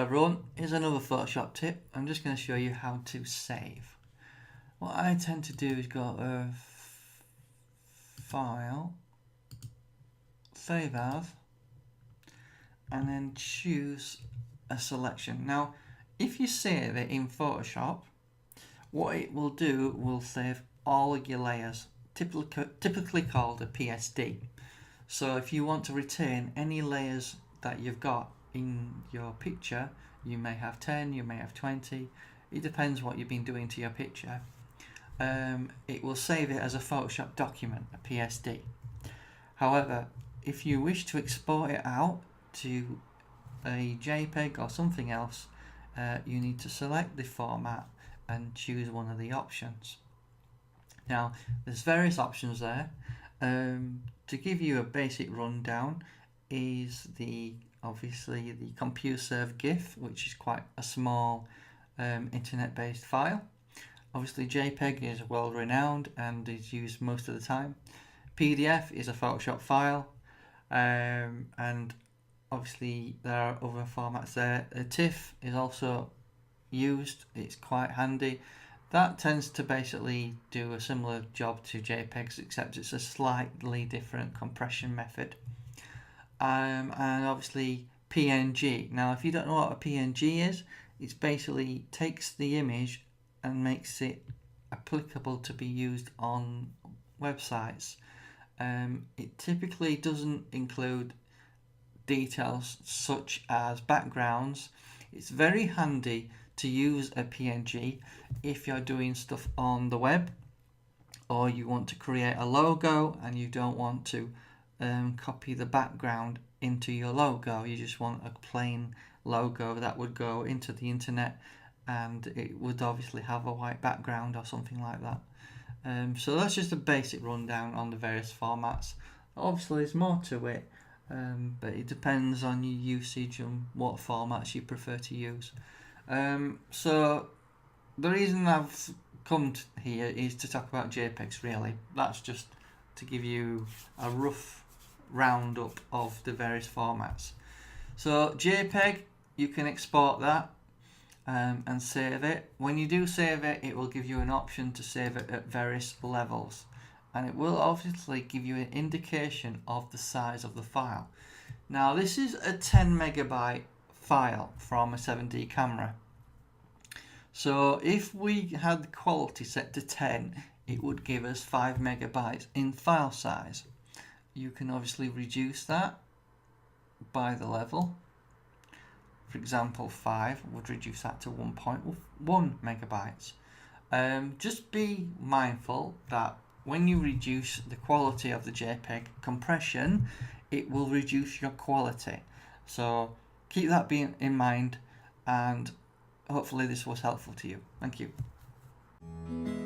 everyone, here's another Photoshop tip. I'm just going to show you how to save. What I tend to do is go to File, Save As, and then choose a selection. Now, if you save it in Photoshop, what it will do will save all of your layers, typically called a PSD. So if you want to retain any layers that you've got in your picture, you may have 10, you may have 20, it depends what you've been doing to your picture. It will save it as a Photoshop document, a PSD. However, if you wish to export it out to a JPEG or something else, you need to select the format and choose one of the options. Now, there's various options there. To give you a basic rundown is obviously the CompuServe GIF, which is quite a small internet-based file. Obviously JPEG is well renowned and is used most of the time. PDF is a Photoshop file, and obviously there are other formats there. TIFF is also used, it's quite handy. That tends to basically do a similar job to JPEGs, except it's a slightly different compression method. And obviously PNG. Now, if you don't know what a PNG is, it basically takes the image and makes it applicable to be used on websites. It typically doesn't include details such as backgrounds. It's very handy to use a PNG if you're doing stuff on the web, or you want to create a logo and you don't want to copy the background into your logo. You just want a plain logo that would go into the internet, and it would obviously have a white background or something like that. So that's just a basic rundown on the various formats. Obviously there's more to it, but it depends on your usage and what formats you prefer to use. So the reason I've come here is to talk about JPEGs, really. That's just to give you a rough roundup of the various formats. So JPEG, you can export that and save it. When you do save it, it will give you an option to save it at various levels, and it will obviously give you an indication of the size of the file. Now, this is a 10 megabyte file from a 7D camera. So if we had the quality set to 10, it would give us 5 megabytes in file size. You can obviously reduce that by the level. For example, 5 would reduce that to 1.1 megabytes. Just be mindful that when you reduce the quality of the JPEG compression, it will reduce your quality. So keep that in mind, and hopefully this was helpful to you. Thank you.